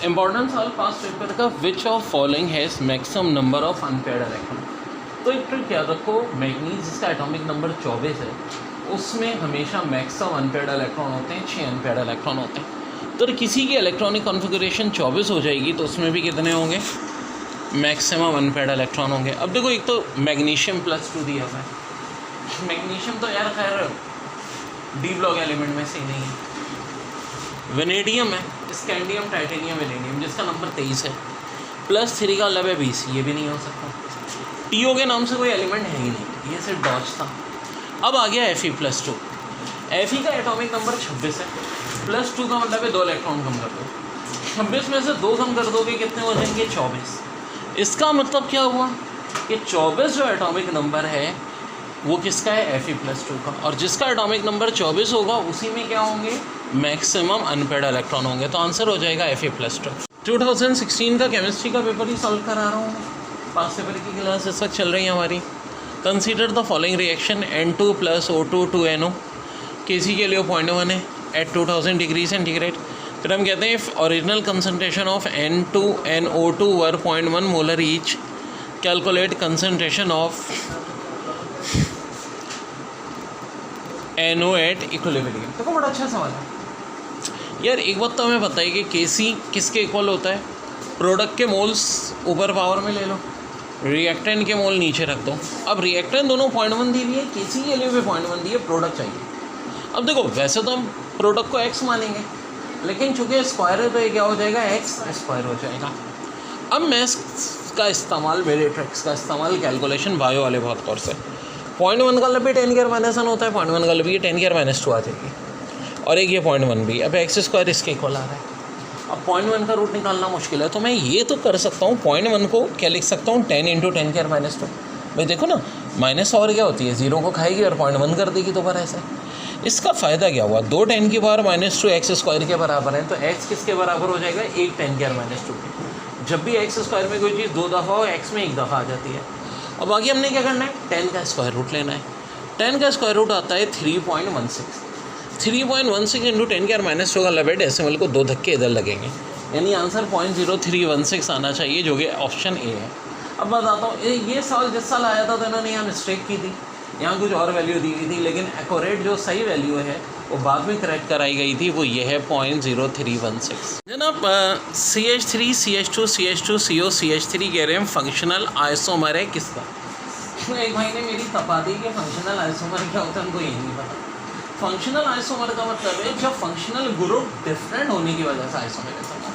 Important सवाल past paper का, विच of following has maximum number of unpaired electron. तो एक ट्रिक याद रखो, मैग्नीज जिसका एटॉमिक नंबर 24 है उसमें हमेशा मैक्सिमम अनपेयर्ड इलेक्ट्रॉन होते हैं, 6 अनपेयर्ड इलेक्ट्रॉन होते हैं। तो किसी की इलेक्ट्रॉनिक कॉन्फ़िगरेशन 24 हो जाएगी तो उसमें भी कितने होंगे, मैक्सिमम अनपेयर्ड इलेक्ट्रॉन होंगे। अब देखो, एक तो मैग्नीशियम +2 दिया हुआ है। मैग्नीशियम तो यार खैर डी ब्लॉक एलिमेंट में से ही नहीं है। वेनेडियम है, स्कैंडियम, टाइटेनियम, वेनेडियम जिसका नंबर 23 है, +3 का मतलब है 20, ये भी नहीं हो सकता। टीओ के नाम से कोई एलिमेंट है ही नहीं, ये सिर्फ डॉच था। अब आ गया Fe+2। Fe का एटॉमिक नंबर 26 है, +2 का मतलब है 2 इलेक्ट्रॉन कम कर दो। 26 में से 2 कम कर दोगे कितने हो जाएंगे, 24। इसका मतलब क्या हुआ कि 24 जो एटॉमिक नंबर है वो किसका है, Fe+2 का। और जिसका एटॉमिक नंबर 24 होगा उसी में क्या होंगे, मैक्सिमम अनपेयर्ड इलेक्ट्रॉन होंगे। तो आंसर हो जाएगा Fe+2। 2016 का केमिस्ट्री का पेपर ही सॉल्व करा रहा हूँ, पास पेपर की क्लास इस वक्त चल रही है हमारी। Consider the following reaction N2 + O2 to NO। Kc के लिए 0.1 है एट 2000 डिग्री सेंटीग्रेड। फिर हम कहते हैं original concentration of N2 and O2 were 0.1 molar each, calculate concentration of NO at equilibrium. देखो बड़ा अच्छा सवाल है यार। एक बात तो हमें बताइए कि Kc किसके इक्वल होता है, प्रोडक्ट के मोल्स ऊपर पावर में ले लो, रिएक्टेंट के मोल नीचे रख दो। अब रिएक्टेंट दोनों 0.1 दी हुई है, Kc के लिए भी 0.1 दी है, प्रोडक्ट चाहिए। अब देखो वैसे तो हम प्रोडक्ट को x मानेंगे, लेकिन चूँकि स्क्वायर है तो ये क्या हो जाएगा, x² हो जाएगा। अब मैं इसका इस्तेमाल, मेरे ट्रिक्स का इस्तेमाल कैलकुलेशन बायो वाले बहुत कोर्स है। 0.1 का लब भी 10⁻⁻1 होता है, 0.1 का लब ये 10⁻2 आ जाएगी, और एक ये 0.1 भी। अब x² इसके इक्वल आ रहा है। अब 0.1 का रूट निकालना मुश्किल है, तो मैं ये तो कर सकता हूँ, 0.1 को क्या लिख सकता हूँ, 10 × 10⁻2। भाई देखो ना, माइनस और क्या होती है, 0 को खाएगी और 0.1 कर देगी दोबारा ऐसे। इसका फ़ायदा क्या हुआ, 2 10⁻2 x² के बराबर है, तो x किसके बराबर हो जाएगा, 1 10⁻2 के। जब भी x² में कोई चीज़ 2 दफ़ा हो, x में 1 दफ़ा आ जाती है। अब आगे हमने क्या करना है, 10 का स्क्वायर रूट लेना है। 10 का स्क्वायर रूट आता है 3.16। 3.16 × 10⁻2 का लब है, डेसिमल को 2 धक्के इधर लगेंगे, यानी आंसर 0.0316 आना चाहिए, जो कि ऑप्शन ए है। अब बताता हूँ, ये सवाल जिस साल आया था तो इन्होंने यहाँ मिस्टेक की थी, यहाँ कुछ और वैल्यू दी गई थी, लेकिन एक्यूरेट जो सही वैल्यू है वो बाद में करेक्ट कराई गई थी, वो ये है 0.0316। जनाब CH3 CH2 CH2 CO CH3 कह रहे हैं फंक्शनल आइसोमर है किसका। एक भाई ने मेरी तपा दी कि फंक्शनल आइसोमर क्या होता है, उनको यही नहीं पता। फंक्शनल आइसोमर का मतलब है जब फंक्शनल ग्रुप डिफरेंट होने की वजह से आइसोमरिज्म हो।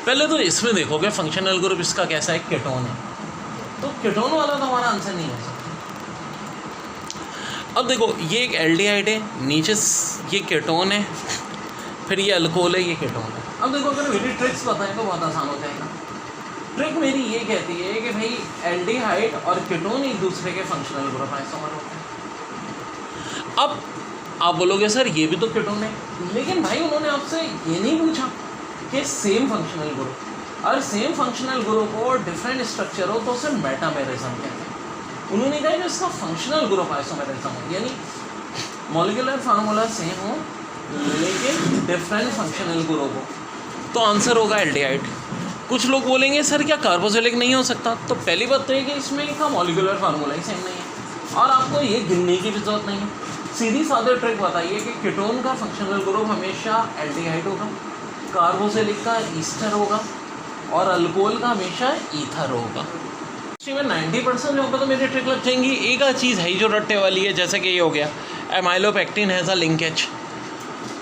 पहले तो इसमें देखोगे फंक्शनल ग्रुप इसका कैसा है, कीटोन है, तो कीटोन वाला तो हमारा आंसर नहीं हो सकता। अब देखो ये एक एल्डिहाइड है, नीचे ये कीटोन है, फिर ये अल्कोहल है, ये कीटोन है। अब देखो अगर मेरी ट्रिक्स बताएं तो बहुत आसान हो जाएगा। ट्रिक मेरी ये कहती है कि भाई एल्डिहाइड और कीटोन एक दूसरे के फंक्शनल ग्रुप आइसोमर होते हैं। अब आप बोलोगे सर ये भी तो कीटोन है, लेकिन भाई उन्होंने आपसे ये नहीं पूछा कि सेम फंक्शनल ग्रुप, और सेम फंक्शनल ग्रुप हो और डिफरेंट स्ट्रक्चर हो तो उसे मेटामेरिज्म कहते हैं। उन्होंने कहा कि इसका फंक्शनल ग्रुप आइसोमेरिज्म हो, यानी मॉलिक्यूलर फार्मूला सेम हो लेकिन डिफरेंट फंक्शनल ग्रुप हो, तो आंसर होगा एल्डिहाइड। कुछ लोग बोलेंगे सर क्या कार्बोक्सिलिक नहीं हो सकता, तो पहली बात तो ये कि इसमें का मॉलिक्यूलर फार्मूला ही सेम नहीं है, और आपको ये गिनने की भी जरूरत नहीं है। सीधी सादे ट्रिक बताइए कि कीटोन का फंक्शनल ग्रुप हमेशा एल्डिहाइड होगा, कार्बोक्सिलिक का ईस्टर होगा, और अल्कोहल का हमेशा ईथर होगा। में 90% जो होगा तो मेरी ट्रिक लग जाएंगी। एक चीज़ है जो रट्टे वाली है, जैसे कि ये हो गया एमाइलोपेक्टिन हैज़ अ लिंकेज,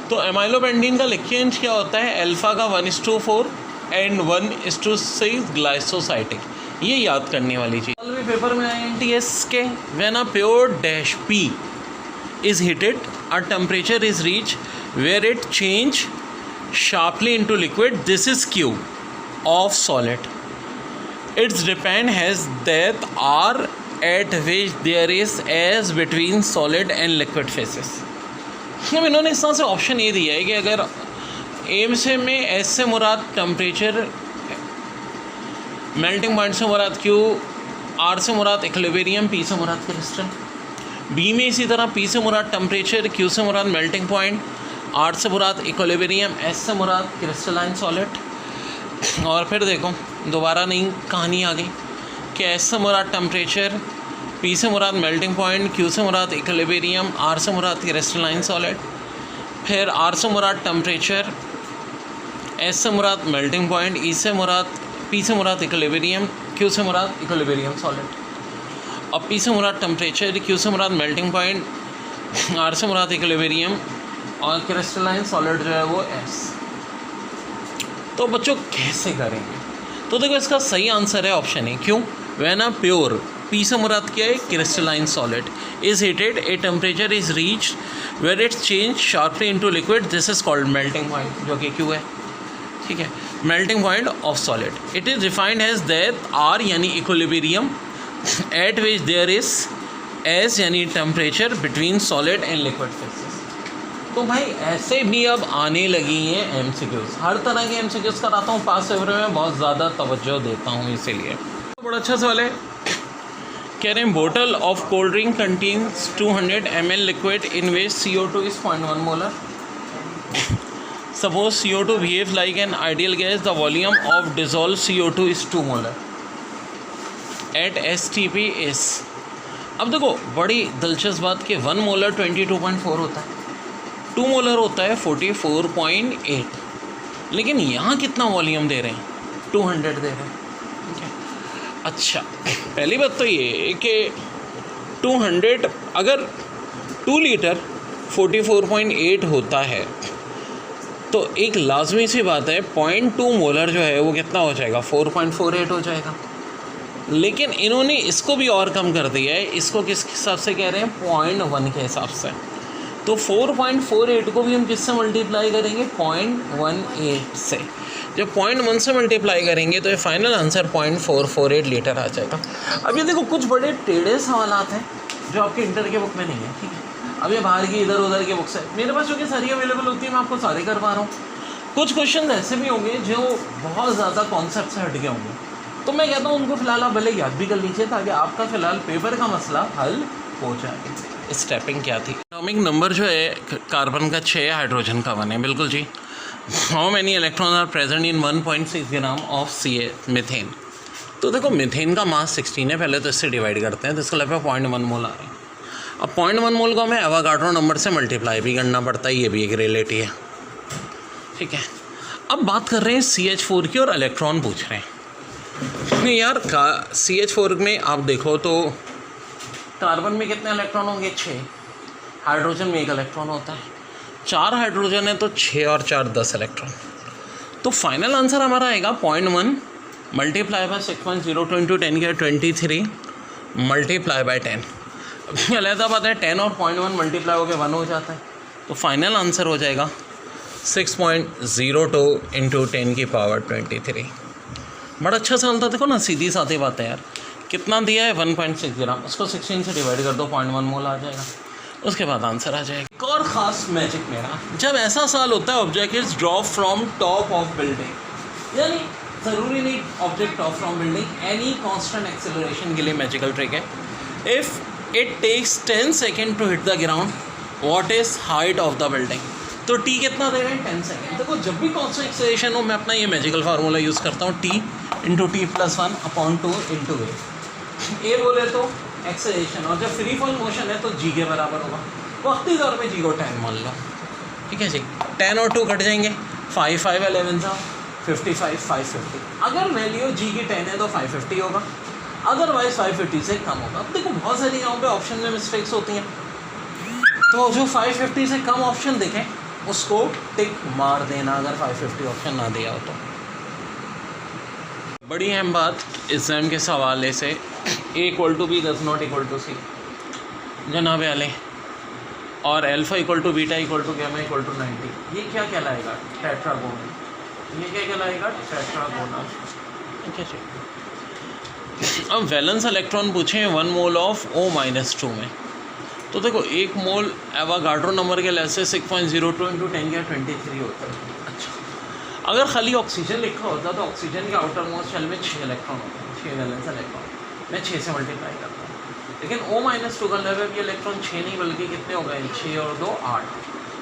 तो एमाइलोपेक्टिन का लिंकेज क्या होता है, अल्फा का 1:4 एंड 1:6 ग्लाइसोसाइटिक, ये याद करने वाली चीज़। कल भी पेपर में INTS के when a pure dash P is heated, a temperature is reached where it change sharply into liquid. This is Q of solid. Its depend has that R at which there is as between solid and liquid phases. अब इन्होंने इस तरह से option ये दिया है कि अगर एम से में एस से मुराद टेम्परेचर, मेल्टिंग पॉइंट से मुराद Q, R से मुराद इक्विलिब्रियम, P से मुराद क्रिस्टल, बी में इसी तरह P से मुराद टेम्परेचर, Q से मुराद मेल्टिंग पॉइंट, R से मुराद इक्विलिब्रियम, S से मुराद क्रिस्टलाइन सॉलिड। और फिर देखो दोबारा नई कहानी आ गई कि एस से मुराद टेम्परेचर, पी से मुराद मेल्टिंग पॉइंट, क्यू से मुराद इक्विलिब्रियम, आर से मुराद क्रिस्टलाइन सॉलिड, फिर आर से मुराद टेम्परेचर, एस से मुराद मेल्टिंग पॉइंट, ई से मुराद, पी से मुराद इक्विलिब्रियम, क्यू से मुराद इक्विलिब्रियम सॉलिड, और पी से मुराद टेम्परेचर, क्यू से मुराद मेल्टिंग पॉइंट, आर से मुराद इक्विलिब्रियम और क्रिस्टलाइन सॉलिड जो है वो एस। तो बच्चों कैसे करेंगे? तो देखो इसका सही आंसर है ऑप्शन ए। क्यों? व्हेन अ प्योर, पी से मुराद क्या है? Crystalline solid is heated, a temperature is reached where it change sharply into liquid, this is called melting point, जो कि क्यू है। ठीक है, melting point of solid. It is defined as that are यानी equilibrium at which there is as यानी temperature between solid and liquid phases. तो भाई ऐसे भी अब आने लगी हैं एमसीक्यूज, हर तरह के एमसीक्यूज कराता हूँ, पास पेपर में बहुत ज़्यादा तवज्जो देता हूँ इसीलिए। बड़ा अच्छा सवाल है, कह रहे हैं bottle of cold drink contains 200 ml liquid in which CO2 is 0.1 molar. Suppose CO2 behaves like an ideal gas, the volume of dissolved CO2 is 2 molar at STP is। अब देखो बड़ी दिलचस्प बात कि 1 मोलर 22.4 होता है, 2 मोलर होता है 44.8, लेकिन यहाँ कितना वॉल्यूम दे रहे हैं? 200 दे रहे हैं। ठीक है, अच्छा पहली बात तो ये है कि 200 अगर 2 लीटर 44.8 होता है तो एक लाजमी सी बात है 0.2 मोलर जो है वो कितना हो जाएगा? 4.48 हो जाएगा। लेकिन इन्होंने इसको भी और कम कर दिया है, इसको किस हिसाब से कह रहे हैं? 0.1 के हिसाब से। तो 4.48 को भी हम किससे मल्टीप्लाई करेंगे? 0.18 से। जब 0.1 से मल्टीप्लाई करेंगे तो ये फाइनल आंसर 0.448 लीटर आ जाएगा। अब ये देखो कुछ बड़े टेढ़े सवालात हैं जो आपके इंटर के बुक में नहीं है। ठीक है, अब ये बाहर की इधर उधर के बुक्स है, मेरे पास चूँकि सारी अवेलेबल होती है, मैं आपको सारे करवा रहा हूँ। कुछ क्वेश्चन ऐसे भी होंगे जो बहुत ज़्यादा कॉन्सेप्ट से हट गए होंगे, तो मैं कहता हूँ उनको फ़िलहाल आप भले याद भी कर लीजिए ताकि आपका फ़िलहाल पेपर का मसला हल हो जाए। स्टेपिंग क्या थी? एटॉमिक नंबर जो है कार्बन का 6, हाइड्रोजन का 1 है। बिल्कुल जी। How many electron are present in 1.6 gram of methane. तो देखो मीथेन का मास 16 है, पहले तो इससे डिवाइड करते हैं तो इसका लगभग 0.1 मोल आ रहा है। अब 0.1 मोल को हमें एवोगाड्रो नंबर से मल्टीप्लाई भी करना पड़ता है, ये भी एक रिलेटिव है। ठीक है, अब बात कर रहे हैं CH4 की और इलेक्ट्रॉन पूछ रहे हैं। नहीं यार, CH4 में आप देखो तो कार्बन में कितने इलेक्ट्रॉन होंगे? 6। हाइड्रोजन में 1 इलेक्ट्रॉन होता है, 4 हाइड्रोजन है तो 6 और 4 10 इलेक्ट्रॉन। तो फाइनल आंसर हमारा आएगा 0.1 मल्टीप्लाई बाय 6.02 इंटू 10 के 23 मल्टीप्लाई बाय 10। अलहदा बात है 10 और 0.1 मल्टीप्लाई होकर 1 हो जाता है, तो फाइनल आंसर हो जाएगा 6.02 इंटू 10 की पावर 23। बड़ा अच्छा सवाल था, देखो ना, सीधी साधी बात है यार। कितना दिया है? 1.6 ग्राम, उसको 16 से डिवाइड कर दो, 0.1 मोल आ जाएगा, उसके बाद आंसर आ जाएगा। एक और ख़ास मैजिक मेरा, जब ऐसा सवाल होता है object is drop from top of building, यानी ज़रूरी नहीं object top from building, any constant acceleration के लिए मैजिकल ट्रिक है। If it takes 10 second to hit the ground, what is height of the building? तो टी कितना दे रहे हैं? 10 सेकेंड। देखो जब भी कांस्टेंट एक्सेलरेशन हो मैं अपना ये मैजिकल फार्मूला यूज़ करता हूँ, T इंटू T+1/2 इंटू ए बोले तो एक्सेलरेशन, और जब फ्री फॉल मोशन है तो जी के बराबर होगा। वक्ती तौर पे जी को 10 मान लो। ठीक है जी, 10 और 2 कट जाएंगे, 5 5 11 55 550। अगर वैल्यू जी की 10 है तो 550 होगा, अदरवाइज 550 से कम होगा। अब देखो बहुत सारी यहाँ पे ऑप्शन में मिस्टेक्स होती हैं, तो जो 550 से कम ऑप्शन दिखें उसको टिक मार देना अगर 550 ऑप्शन ना दिया हो तो। बड़ी अहम बात एग्जाम के हवाले से, A = B does not equal to C जनाब आले, और अल्फा = बीटा = गामा = 90। ये क्या कहलाएगा? टेट्रागोनल। ये क्या कहलाएगा? टेट्रागोनल। ठीक है जी। अब वैलेंस इलेक्ट्रॉन पूछे 1 मोल ऑफ O-2 में, तो देखो 1 मोल एवोगाड्रो नंबर के लिहाज से 6.02 इंटू 10 के 23 होता है। अच्छा, अगर खाली ऑक्सीजन लिखा होता तो ऑक्सीजन के आउटर मोस्ट शेल में 6 इलेक्ट्रॉन होते हैं, 6 वैलेंस इलेक्ट्रॉन, मैं 6 से मल्टीप्लाई करता हूँ। लेकिन O-2 का लेवल ये इलेक्ट्रॉन 6 नहीं बल्कि कितने हो गए? 6 और 2 8।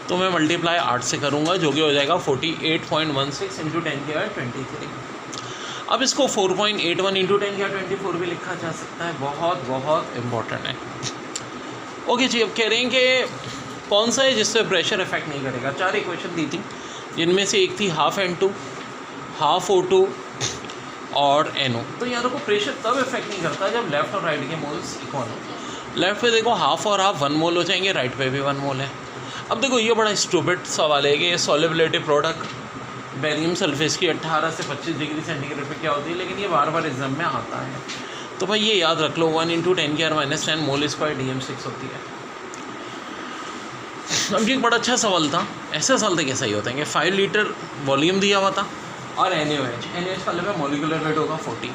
तो मैं मल्टीप्लाई 8 से करूँगा, जो कि हो जाएगा 48.16 इंटू 10 की 23। अब इसको 4.81 इंटू 10 की 24 भी लिखा जा सकता है, बहुत बहुत इम्पोर्टेंट है। ओके जी, अब कह रहे हैं कि कौन सा है जिससे प्रेशर इफेक्ट नहीं करेगा। 4 इक्वेशन दी थी, जिनमें से एक थी हाफ N2, हाफ O2 और NO। तो यार को प्रेशर तब इफेक्ट नहीं करता जब लेफ्ट और राइट के मोल्स इक्वल हो। लेफ्ट पे देखो हाफ और हाफ 1 मोल हो जाएंगे, राइट पे भी 1 मोल है। अब देखो ये बड़ा स्टूपिड सवाल है कि सॉल्युबिलिटी प्रोडक्ट बेरियम सल्फेट की 18 से 25 डिग्री सेंटीग्रेड पे क्या होती है, लेकिन ये बार बार एग्जाम में आता है। तो भाई ये याद रख लो, 1 इंटू 10 की -10 मोल स्क्वायर DM6 होती है। अब ये एक बड़ा अच्छा सवाल था, ऐसा सवाल तो कैसा ही होता है कि 5 लीटर वॉल्यूम दिया हुआ था और NaOH वाले पे मॉलिकुलर वेट होगा 40,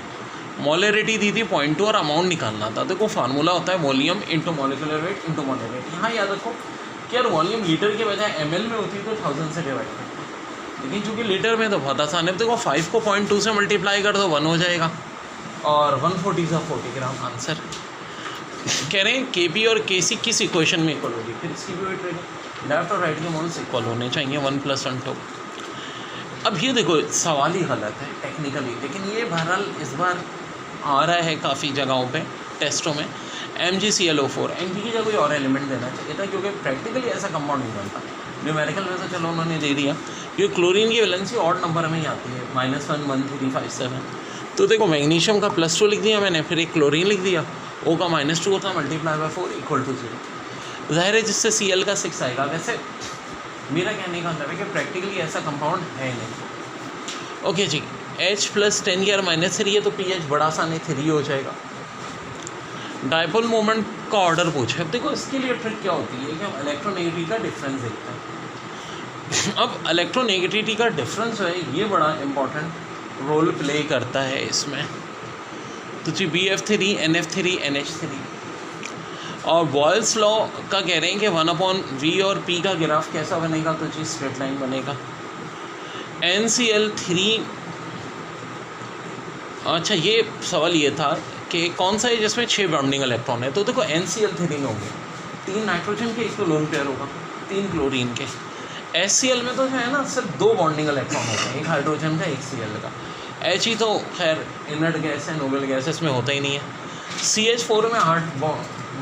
मोलरिटी दी थी 0.2 और अमाउंट निकालना था। देखो फार्मूला होता है volume into molecular weight into molarity. यहाँ याद रखो कि यार वॉल्यूम लीटर के बजाय ml में होती तो 1000 से डिवाइड करते, लेकिन चूँकि लीटर में तो बहुत आसान है। देखो 5 को 0.2 से मल्टीप्लाई कर दो 1 हो जाएगा और 140 का 40 ग्राम आंसर। कह रहे हैं Kp और Kc किस इक्वेशन में इक्वल होगी, फिर इसकी भी वेट रहेगी। लेफ्ट और राइट के मोल्स इक्वल होने चाहिए 1 + 1 2। अब ये देखो सवाल ही गलत है टेक्निकली, लेकिन ये बहरहाल इस बार आ रहा है काफ़ी जगहों पे टेस्टों में। MgClO4 Mg की जगह कोई और एलिमेंट देना चाहिए था, क्योंकि प्रैक्टिकली ऐसा कंपाउंड नहीं बनता। न्यूमेरिकल में तो चलो उन्होंने दे दिया, क्योंकि क्लोरीन की वैलेंसी ऑड नंबर में ही आती है, -1 1 3 5 7। तो देखो मैग्नीशियम का +2 लिख दिया मैंने, फिर एक क्लोरीन लिख दिया, O का -2 होता है, मल्टीप्लाई बाय 4 = 0। जाहिर है जिससे Cl का 6 आएगा। वैसे मेरा कहने का मतलब है कि प्रैक्टिकली ऐसा कंपाउंड है नहीं। ओके जी, H + 10 की -3 है तो pH बड़ा सा नहीं 3 हो जाएगा। डायपोल मोमेंट का ऑर्डर पूछे। अब देखो इसके लिए ट्रिक क्या होती है कि हम इलेक्ट्रोनेगेटिविटी का डिफरेंस देखते हैं। अब इलेक्ट्रोनेगेटिविटी का डिफरेंस है, ये बड़ा इंपॉर्टेंट रोल प्ले करता है इसमें। तो जी BF3 NF3 NH3 और बॉयल्स लॉ का कह रहे हैं कि 1/V और P का ग्राफ कैसा बनेगा, तो जी स्ट्रेट लाइन बनेगा। NCl3, अच्छा ये सवाल ये था कि कौन सा है जिसमें 6 बॉन्डिंग इलेक्ट्रॉन है। तो देखो NCl3 में होंगे 3 नाइट्रोजन के, एक तो लोन पेयर होगा, 3 क्लोरीन के। HCl में तो है ना सिर्फ 2 बॉन्डिंग इलेक्ट्रॉन होते हैं, एक हाइड्रोजन का एक Cl का। He तो खैर इनर्ट गैस है, नोबल गैस, इसमें होता ही नहीं है। CH4 में 8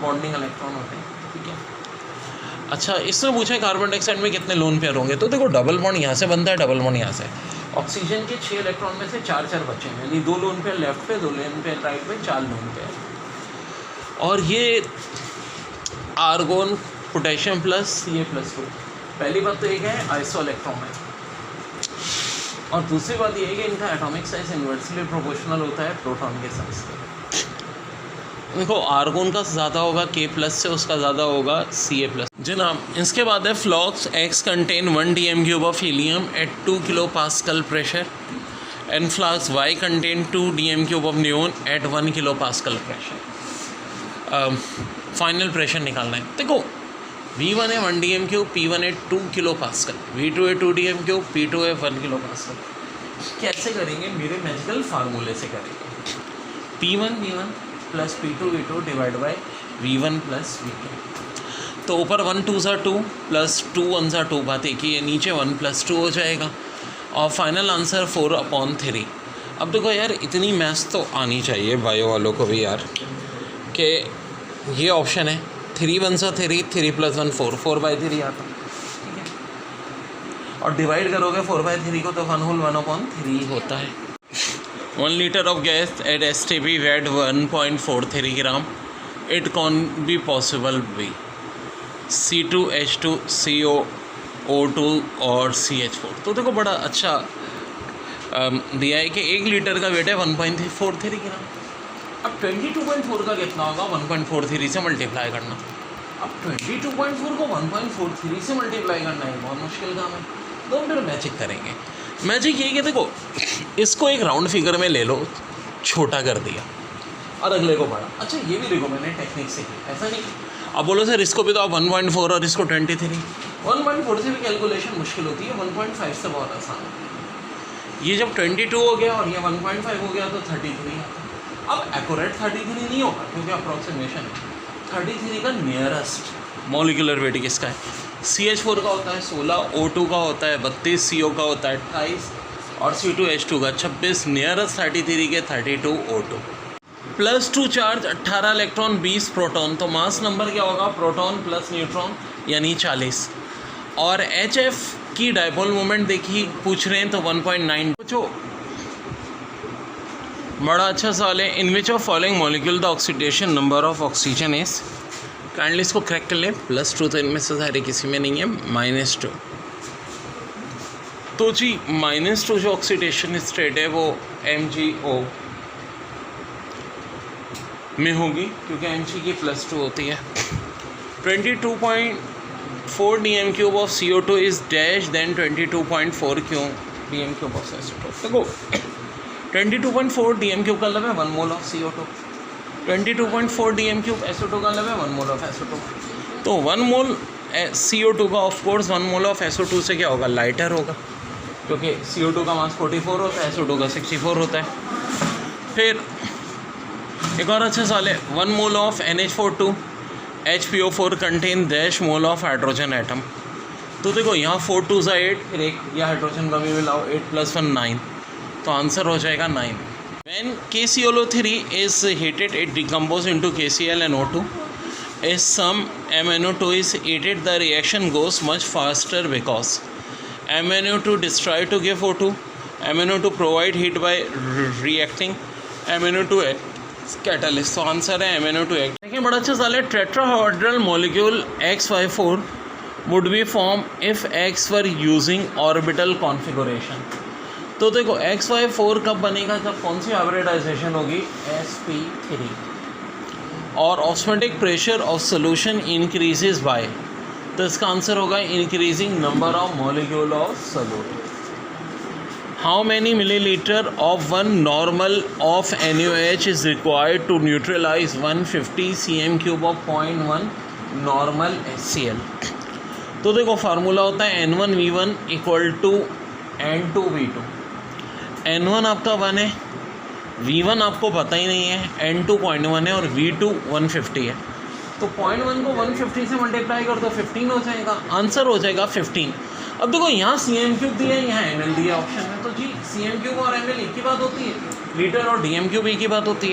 बॉन्डिंग इलेक्ट्रॉन होते हैं, ठीक है। अच्छा इसमें पूछा है कार्बन डाइऑक्साइड में कितने लोन पेयर होंगे। तो देखो डबल बॉन्ड यहाँ से बनता है, डबल बॉन्ड यहाँ से। ऑक्सीजन के 6 इलेक्ट्रॉन में से 4 बचे हैं, यानी 2 लोन पेयर लेफ्ट पे, 2 लोन पेयर राइट पे, 4 लोन पेयर। और ये आर्गोन पोटेशियम प्लस Ca+2। पहली बात तो एक है आइसो इलेक्ट्रॉन है, और दूसरी बात ये है कि इनका एटॉमिक साइज इन्वर्सली प्रोपोर्शनल होता है प्रोटॉन के साइज से। देखो आर्गोन का ज़्यादा होगा K+ से, उसका ज़्यादा होगा Ca+। जनाब इसके बाद है flask X contain 1 dm³ of helium at 2 kPa pressure and flask Y contain 2 dm³ of neon at 1 kPa pressure. Final pressure निकालना है। देखो V1 है 1 dm³, P1 है 2 kPa, V2 है 2 dm³, P2 है 1 kPa। कैसे करेंगे, मेरे मैजिकल फार्मूले से करेंगे। P1 plus P2 divide by V1 plus V2। तो ऊपर 1 2 2 प्लस 2 1 2, बात एक ही है, नीचे 1 + 2 हो जाएगा और फाइनल आंसर 4/3। अब देखो यार इतनी मैथ्स तो आनी चाहिए बायो वालों को भी यार, कि ये ऑप्शन है 3 1 3, 3 + 1 4, 4/3 आता, ठीक है। और डिवाइड करोगे 4/3 को तो 1/1/3 होता है। 1 liter of gas at STP weighed 1.43 gram. It can be possible be C2H2 CO O2 और CH4। तो देखो बड़ा अच्छा दिया है कि 1 लीटर का वेट है 1.43 ग्राम। अब 22.4 का कितना होगा, 1.43 से मल्टीप्लाई करना। अब 22.4 को 1.43 से मल्टीप्लाई करना है बहुत मुश्किल काम है। तो फिर मैजिक करेंगे। मैजिक ये कि देखो इसको एक राउंड फिगर में ले लो, छोटा कर दिया और अगले को बड़ा। अच्छा ये भी देखो मैंने टेक्निक से की, ऐसा नहीं। अब बोलो सर इसको भी तो आप 1.4 और इसको 23। 1.4 से भी कैलकुलेशन मुश्किल होती है, 1.5 से बहुत आसान है। ये जब 22 हो गया और ये 1.5 हो गया तो 33 आता। अब एक्यूरेट 33 नहीं होगा क्योंकि अप्रॉक्सीमेशन है। 33 का नियरेस्ट मॉलिक्यूलर वेट किसका है, CH4 का होता है 16, O2 का होता है 32, CO का होता है 28 और C2H2 का 26, नियरेस्ट 33 के 32 O2। +2 चार्ज 18 इलेक्ट्रॉन 20 प्रोटॉन, तो मास नंबर क्या होगा, प्रोटॉन प्लस न्यूट्रॉन यानी 40। और HF की डायपोल मोमेंट देखिए पूछ रहे हैं तो 1.9। पूछो बड़ा अच्छा सवाल है। In which of following molecule the oxidation number of oxygen is, kindly इसको क्रैक कर लें। +2 तो इनमें से सारे किसी में नहीं है, -2। तो जी -2 जो ऑक्सीडेशन स्टेट है वो MgO में होगी क्योंकि Mg की +2 होती है। 22.4 dm³ of CO2 is dash then 22.4 dm³ of acetone. देखो 22.4 dm³ का मतलब है 1 mole of CO2, 22.4 dm³ SO2 का मतलब है 1 मोल ऑफ SO2। तो 1 मोल CO2 का of course 1 mole of SO2 से क्या होगा, लाइटर होगा, क्योंकि CO2 का मास 44 होता है, SO2 का 64 होता है। फिर एक और अच्छा सवाल है, 1 mole of NH42 HPO4 contain dash mole of hydrogen atom. तो देखो यहाँ 4 2 8, फिर एक या हाइड्रोजन का भी मिलाओ, 8 + 1 9, तो आंसर हो जाएगा 9। When KClO3 is heated, it decomposes into KCl and O2. As some MnO2 is heated, the reaction goes much faster because MnO2 destroy to give O2, MnO2 provide heat by reacting, MnO2 catalyst। तो answer है MnO2 act। देखिए बड़ा अच्छा सवाल है, tetrahedral molecule X54 would be formed if X were using orbital configuration। तो देखो X54 कब बनेगा, जब कौन सी हाइब्रिडाइजेशन होगी, sp3, और osmotic pressure of solution increases by, तो इसका आंसर होगा increasing number of molecule of solute. How many millilitre of 1 normal of NaOH is required to neutralize 150 cm³ of 0.1 normal HCl। तो देखो फार्मूला होता है N1V1 = N2V2। N1 आपका 1 है, V1 आपको पता ही नहीं है, N2 0.1 है और V2 150 है। तो 0.1 को 150 से मल्टीप्लाई कर दो 15 हो जाएगा, आंसर हो जाएगा 15। अब देखो यहाँ CM³ दिया है, यहाँ ML दिया ऑप्शन में, तो जी CM³ और ML एक ही बात होती है, लीटर और DM³ एक ही बात होती है।